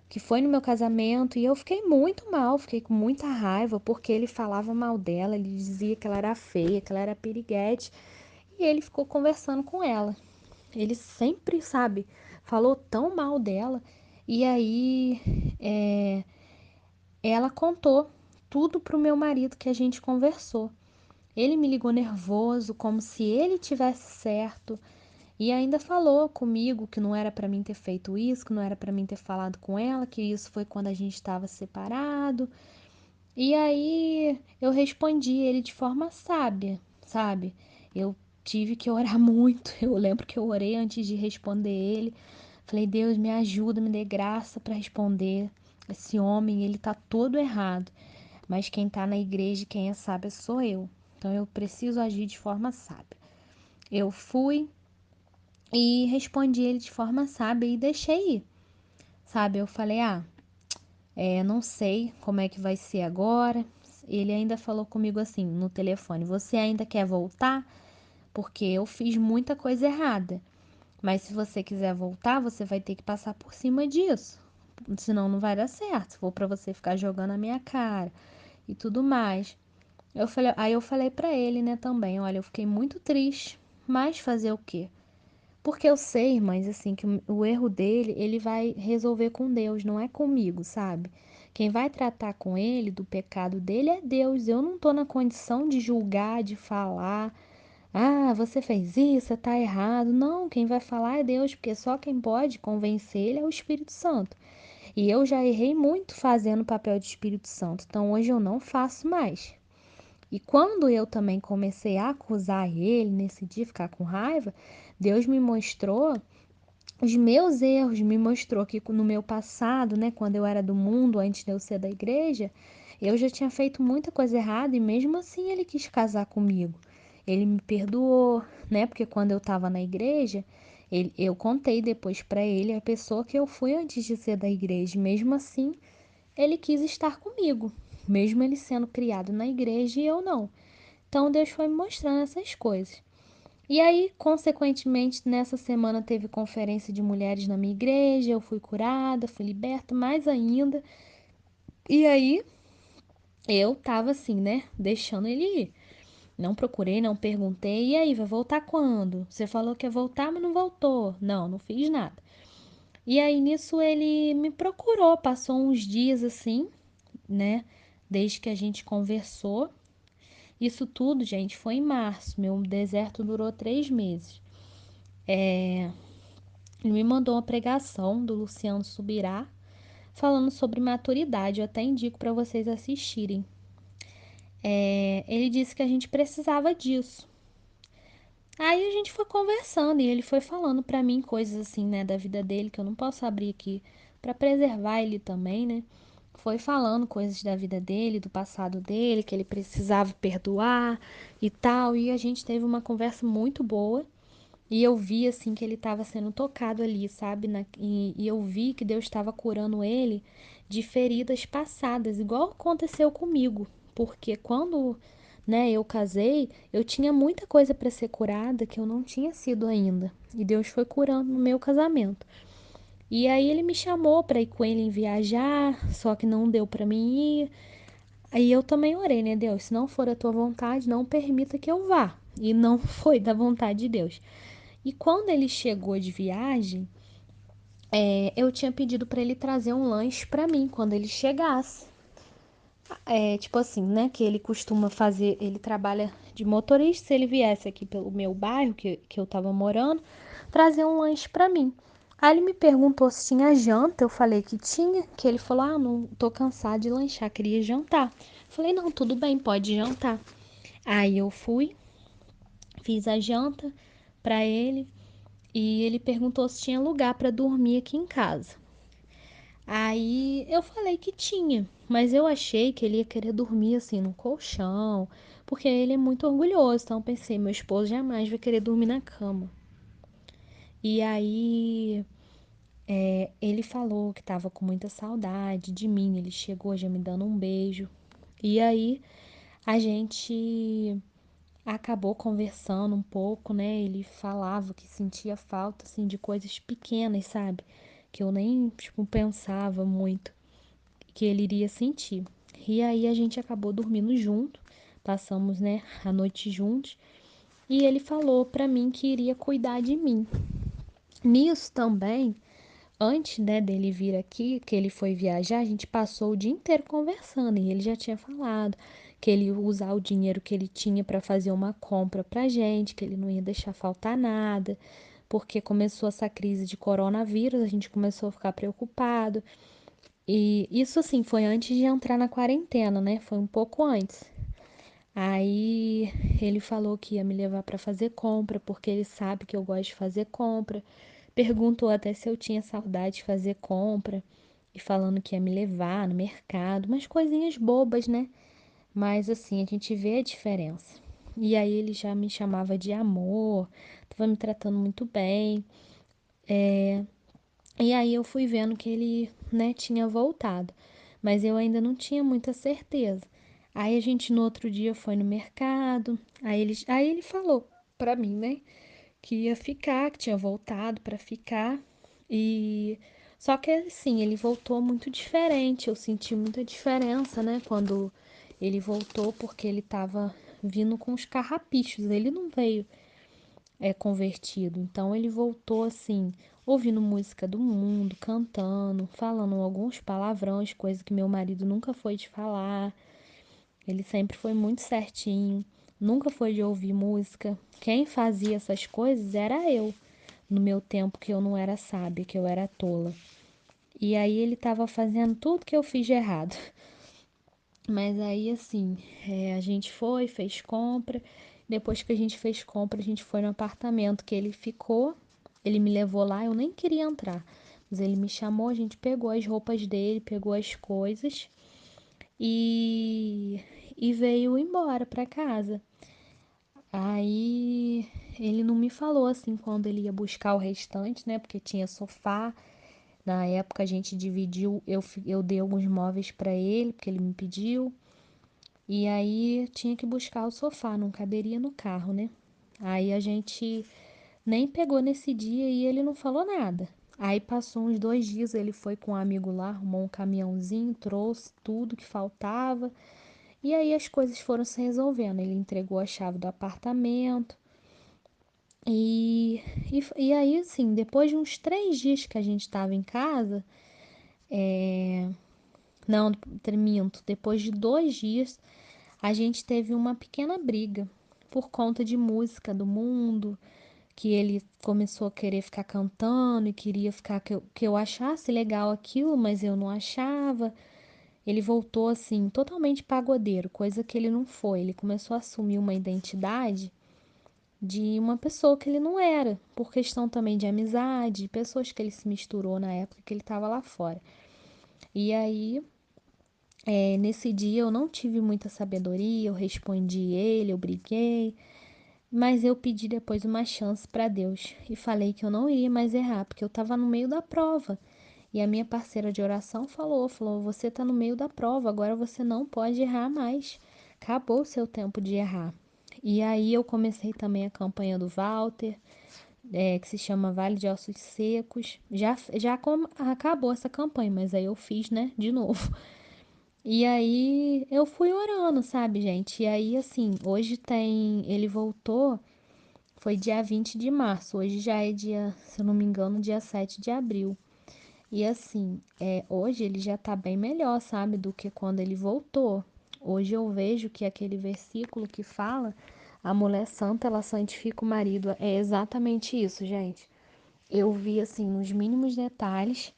que foi no meu casamento, e eu fiquei muito mal, fiquei com muita raiva, porque ele falava mal dela, ele dizia que ela era feia, que ela era piriguete, e ele ficou conversando com ela. Ele sempre, sabe, falou tão mal dela, e aí ela contou tudo pro meu marido que a gente conversou. Ele me ligou nervoso, como se ele tivesse certo, e ainda falou comigo que não era para mim ter feito isso, que não era para mim ter falado com ela, que isso foi quando a gente estava separado. E aí eu respondi ele de forma sábia, sabe? Eu tive que orar muito. Eu lembro que eu orei antes de responder ele. Falei: Deus, me ajuda, me dê graça para responder. Esse homem, ele tá todo errado. Mas quem tá na igreja, quem é sábia sou eu. Então eu preciso agir de forma sábia. Eu fui e respondi ele de forma sábia e deixei ir. Sabe? Eu falei: não sei como é que vai ser agora. Ele ainda falou comigo assim no telefone: Você ainda quer voltar? Porque eu fiz muita coisa errada. Mas se você quiser voltar, você vai ter que passar por cima disso. Senão não vai dar certo. Se for pra você ficar jogando a minha cara e tudo mais. Aí eu falei pra ele, né, também: Olha, eu fiquei muito triste. Mas fazer o quê? Porque eu sei, irmãs, assim, que o erro dele, ele vai resolver com Deus, não é comigo, sabe? Quem vai tratar com ele do pecado dele é Deus. Eu não tô na condição de julgar, de falar: você fez isso, você tá errado. Não, quem vai falar é Deus, porque só quem pode convencer ele é o Espírito Santo. E eu já errei muito fazendo o papel de Espírito Santo, então hoje eu não faço mais. E quando eu também comecei a acusar ele nesse dia, ficar com raiva, Deus me mostrou os meus erros, me mostrou que no meu passado, né, quando eu era do mundo, antes de eu ser da igreja, eu já tinha feito muita coisa errada e mesmo assim ele quis casar comigo. Ele me perdoou, né, porque quando eu estava na igreja, eu contei depois para ele a pessoa que eu fui antes de ser da igreja. Mesmo assim, ele quis estar comigo, mesmo ele sendo criado na igreja e eu não. Então Deus foi me mostrando essas coisas. E aí, consequentemente, nessa semana teve conferência de mulheres na minha igreja, eu fui curada, fui liberta mais ainda. E aí, eu tava assim, né, deixando ele ir. Não procurei, não perguntei. E aí, vai voltar quando? Você falou que ia voltar, mas não voltou. Não, não fiz nada. E aí, nisso, ele me procurou, passou uns dias assim, né, desde que a gente conversou. Isso tudo, gente, foi em março. Meu deserto durou 3 meses. Ele me mandou uma pregação do Luciano Subirá falando sobre maturidade. Eu até indico para vocês assistirem. Ele disse que a gente precisava disso. Aí a gente foi conversando e ele foi falando para mim coisas assim, né, da vida dele que eu não posso abrir aqui para preservar ele também, né? Foi falando coisas da vida dele, do passado dele, que ele precisava perdoar e tal. E a gente teve uma conversa muito boa. E eu vi, assim, que ele estava sendo tocado ali, sabe? E eu vi que Deus estava curando ele de feridas passadas, igual aconteceu comigo. Porque quando, né, eu casei, eu tinha muita coisa para ser curada que eu não tinha sido ainda. E Deus foi curando no meu casamento. E aí ele me chamou para ir com ele em viajar, só que não deu para mim ir. Aí eu também orei, né, Deus? Se não for a tua vontade, não permita que eu vá. E não foi da vontade de Deus. E quando ele chegou de viagem, eu tinha pedido para ele trazer um lanche para mim quando ele chegasse. Tipo assim, né? Que ele costuma fazer, ele trabalha de motorista. Se ele viesse aqui pelo meu bairro, que eu tava morando, trazer um lanche para mim. Aí ele me perguntou se tinha janta, eu falei que tinha, que ele falou, ah, não, tô cansado de lanchar, queria jantar. Falei, não, tudo bem, pode jantar. Aí eu fui, fiz a janta pra ele e ele perguntou se tinha lugar pra dormir aqui em casa. Aí eu falei que tinha, mas eu achei que ele ia querer dormir assim no colchão, porque ele é muito orgulhoso, então eu pensei, meu esposo jamais vai querer dormir na cama. E aí ele falou que tava com muita saudade de mim, ele chegou já me dando um beijo. E aí a gente acabou conversando um pouco, né? Ele falava que sentia falta assim de coisas pequenas, sabe? Que eu nem tipo pensava muito que ele iria sentir. E aí a gente acabou dormindo junto, passamos, né, a noite juntos, e ele falou pra mim que iria cuidar de mim. Nisso também, antes, né, dele vir aqui, que ele foi viajar, a gente passou o dia inteiro conversando e ele já tinha falado que ele ia usar o dinheiro que ele tinha para fazer uma compra pra gente, que ele não ia deixar faltar nada, porque começou essa crise de coronavírus, a gente começou a ficar preocupado. E isso assim foi antes de entrar na quarentena, né? Foi um pouco antes. Aí ele falou que ia me levar para fazer compra, porque ele sabe que eu gosto de fazer compra. Perguntou até se eu tinha saudade de fazer compra e falando que ia me levar no mercado, umas coisinhas bobas, né? Mas assim, a gente vê a diferença. E aí ele já me chamava de amor, tava me tratando muito bem. E aí eu fui vendo que ele, né, tinha voltado, mas eu ainda não tinha muita certeza. Aí a gente no outro dia foi no mercado, aí ele falou pra mim, né, que ia ficar, que tinha voltado pra ficar. E só que assim, ele voltou muito diferente. Eu senti muita diferença, né, quando ele voltou, porque ele tava vindo com os carrapichos. Ele não veio convertido. Então ele voltou assim, ouvindo música do mundo, cantando, falando alguns palavrões, coisa que meu marido nunca foi de falar. Ele sempre foi muito certinho, nunca foi de ouvir música. Quem fazia essas coisas era eu, no meu tempo que eu não era sábia, que eu era tola. E aí ele estava fazendo tudo que eu fiz de errado. Mas aí, assim, a gente foi, fez compra. Depois que a gente fez compra, a gente foi no apartamento que ele ficou. Ele me levou lá, eu nem queria entrar. Mas ele me chamou, a gente pegou as roupas dele, pegou as coisas e, e veio embora pra casa. Aí ele não me falou assim quando ele ia buscar o restante, né? Porque tinha sofá. Na época a gente dividiu, eu dei alguns móveis pra ele, porque ele me pediu. E aí tinha que buscar o sofá, não caberia no carro, né? Aí a gente nem pegou nesse dia e ele não falou nada. Aí passou uns 2 dias, ele foi com um amigo lá, arrumou um caminhãozinho, trouxe tudo que faltava. E aí as coisas foram se resolvendo. Ele entregou a chave do apartamento. E aí, assim, depois de uns 3 dias que a gente estava em casa, não, minto, depois de 2 dias, a gente teve uma pequena briga por conta de música do mundo, que ele começou a querer ficar cantando e queria ficar que eu achasse legal aquilo, mas eu não achava. Ele voltou assim, totalmente pagodeiro, coisa que ele não foi. Ele começou a assumir uma identidade de uma pessoa que ele não era, por questão também de amizade, pessoas que ele se misturou na época que ele estava lá fora. E aí nesse dia eu não tive muita sabedoria, eu respondi ele, eu briguei, mas eu pedi depois uma chance para Deus e falei que eu não iria mais errar, porque eu estava no meio da prova. E a minha parceira de oração falou, você está no meio da prova, agora você não pode errar mais. Acabou o seu tempo de errar. E aí eu comecei também a campanha do Walter, que se chama Vale de Ossos Secos. Já acabou essa campanha, mas aí eu fiz, né, de novo. E aí eu fui orando, sabe, gente? E aí, assim, hoje tem. Ele voltou, foi dia 20 de março. Hoje já é dia, se eu não me engano, dia 7 de abril. E assim, hoje ele já tá bem melhor, sabe, do que quando ele voltou. Hoje eu vejo que aquele versículo que fala, a mulher santa, ela santifica o marido. É exatamente isso, gente. eu vi assim nos mínimos detalhes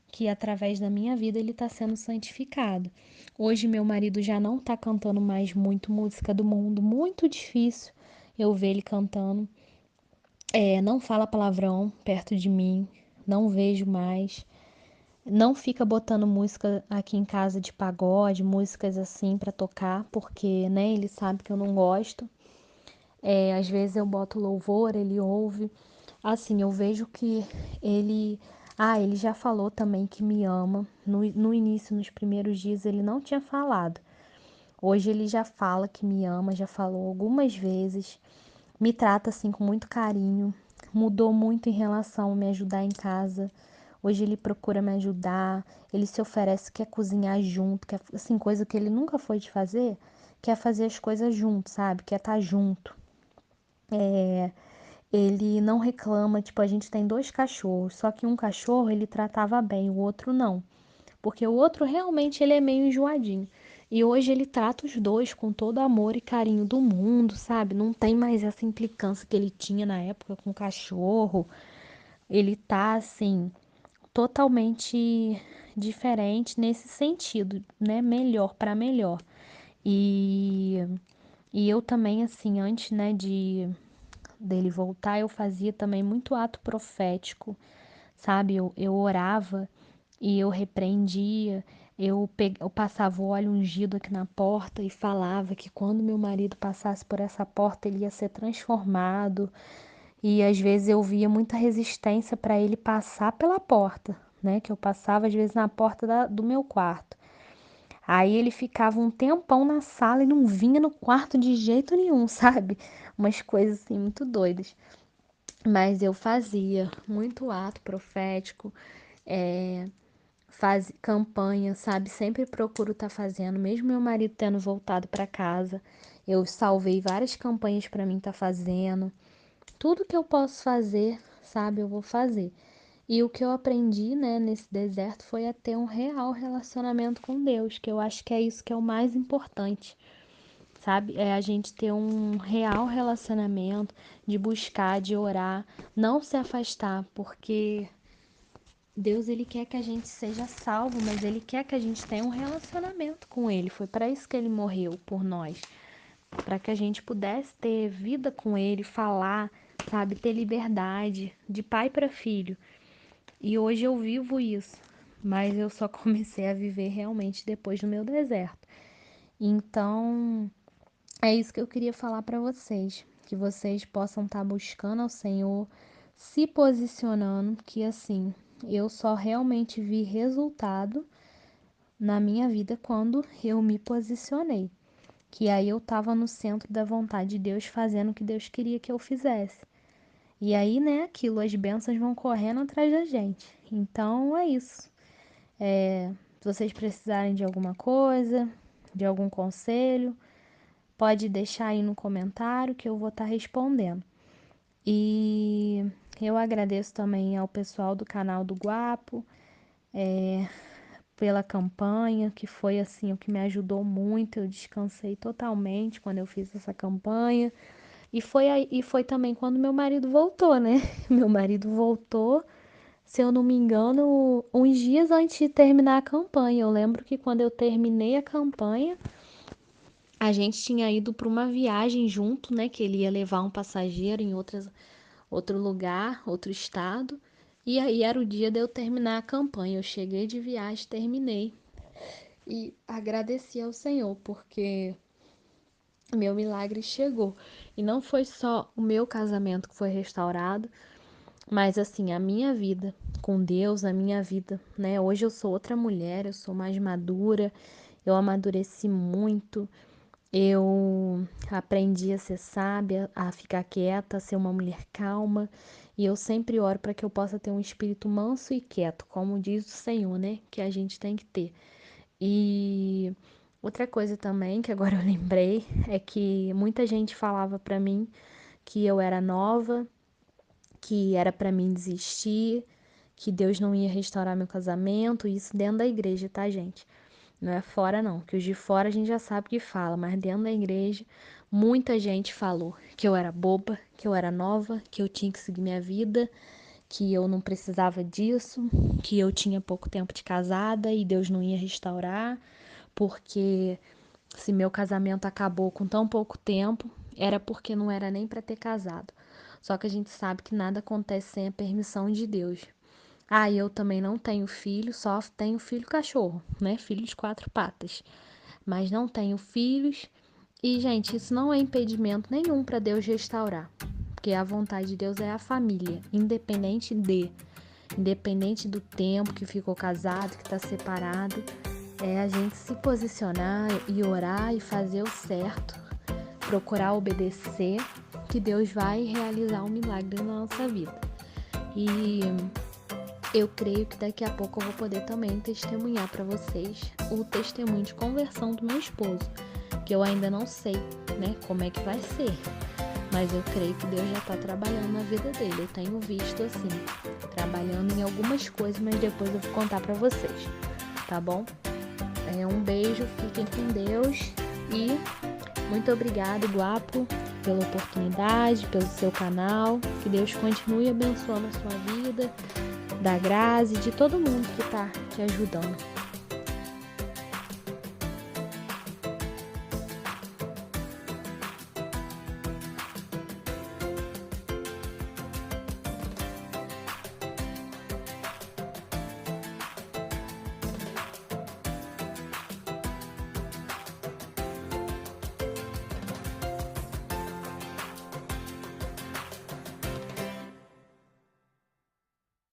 que através da minha vida ele está sendo santificado. Hoje meu marido já não está cantando mais muito música do mundo, muito difícil eu ver ele cantando. Não fala palavrão perto de mim, não vejo mais. Não fica botando música aqui em casa de pagode, músicas assim para tocar, porque, né, ele sabe que eu não gosto. Às vezes eu boto louvor, ele ouve. Assim, eu vejo que ele. Ah, ele já falou também que me ama. No início, nos primeiros dias, ele não tinha falado. Hoje ele já fala que me ama, já falou algumas vezes. Me trata assim com muito carinho. Mudou muito em relação a me ajudar em casa. Hoje ele procura me ajudar. Ele se oferece, quer cozinhar junto, quer, assim, coisa que ele nunca foi de fazer, quer fazer as coisas junto, sabe? Quer estar junto. Ele não reclama, tipo, a gente tem 2 cachorros, só que um cachorro ele tratava bem, o outro não, porque o outro realmente ele é meio enjoadinho. E hoje ele trata os dois com todo o amor e carinho do mundo, sabe? Não tem mais essa implicância que ele tinha na época com o cachorro. Ele tá assim totalmente diferente nesse sentido, né? Melhor para melhor. E e eu também assim, antes, né, de dele voltar, eu fazia também muito ato profético, sabe? Eu orava e eu repreendia, eu passava o óleo ungido aqui na porta e falava que quando meu marido passasse por essa porta, ele ia ser transformado. E às vezes eu via muita resistência para ele passar pela porta, né? Que eu passava às vezes na porta do meu quarto. Aí ele ficava um tempão na sala e não vinha no quarto de jeito nenhum, sabe? Umas coisas assim muito doidas. Mas eu fazia muito ato profético, faz campanha, sabe? Sempre procuro estar fazendo, mesmo meu marido tendo voltado para casa, eu salvei várias campanhas para mim estar fazendo. Tudo que eu posso fazer, sabe? Eu vou fazer. E o que eu aprendi, né, nesse deserto foi a ter um real relacionamento com Deus, que eu acho que é isso que é o mais importante, sabe? É a gente ter um real relacionamento, de buscar, de orar, não se afastar, porque Deus ele quer que a gente seja salvo, mas ele quer que a gente tenha um relacionamento com ele. Foi para isso que ele morreu por nós, para que a gente pudesse ter vida com ele, falar, sabe, ter liberdade de pai para filho. E hoje eu vivo isso, mas eu só comecei a viver realmente depois do meu deserto. Então, é isso que eu queria falar para vocês, que vocês possam estar buscando ao Senhor, se posicionando, que assim, eu só realmente vi resultado na minha vida quando eu me posicionei, que aí eu estava no centro da vontade de Deus, fazendo o que Deus queria que eu fizesse. E aí, né, aquilo, as bênçãos vão correndo atrás da gente. Então, é isso. Se vocês precisarem de alguma coisa, de algum conselho, pode deixar aí no comentário que eu vou estar respondendo. E eu agradeço também ao pessoal do canal do Guapo pela campanha, que foi assim o que me ajudou muito. Eu descansei totalmente quando eu fiz essa campanha. E foi também quando meu marido voltou, né? Meu marido voltou, se eu não me engano, uns dias antes de terminar a campanha. Eu lembro que quando eu terminei a campanha, a gente tinha ido para uma viagem junto, né? Que ele ia levar um passageiro em outro lugar, outro estado. E aí era o dia de eu terminar a campanha. Eu cheguei de viagem, terminei. E agradeci ao Senhor, porque meu milagre chegou. E não foi só o meu casamento que foi restaurado, mas assim, a minha vida com Deus, a minha vida, né? Hoje eu sou outra mulher, eu sou mais madura, eu amadureci muito, eu aprendi a ser sábia, a ficar quieta, a ser uma mulher calma. E eu sempre oro para que eu possa ter um espírito manso e quieto, como diz o Senhor, né? Que a gente tem que ter. E outra coisa também que agora eu lembrei é que muita gente falava para mim que eu era nova, que era para mim desistir, que Deus não ia restaurar meu casamento, isso dentro da igreja, tá, gente? Não é fora não, que os de fora a gente já sabe que fala, mas dentro da igreja muita gente falou que eu era boba, que eu era nova, que eu tinha que seguir minha vida, que eu não precisava disso, que eu tinha pouco tempo de casada e Deus não ia restaurar, porque se meu casamento acabou com tão pouco tempo, era porque não era nem para ter casado. Só que a gente sabe que nada acontece sem a permissão de Deus. Ah, eu também não tenho filho, só tenho filho cachorro, né? Filho de 4 patas. Mas não tenho filhos. E, gente, isso não é impedimento nenhum para Deus restaurar. Porque a vontade de Deus é a família, independente do tempo que ficou casado, que está separado. É a gente se posicionar e orar e fazer o certo, procurar obedecer, que Deus vai realizar um milagre na nossa vida. E eu creio que daqui a pouco eu vou poder também testemunhar para vocês o testemunho de conversão do meu esposo, que eu ainda não sei, né, como é que vai ser. Mas eu creio que Deus já está trabalhando na vida dele. Eu tenho visto assim, trabalhando em algumas coisas, mas depois eu vou contar para vocês, tá bom? Um beijo, fiquem com Deus e muito obrigado, Guapo, pela oportunidade, pelo seu canal. Que Deus continue abençoando a sua vida, da Grazi, de todo mundo que está te ajudando.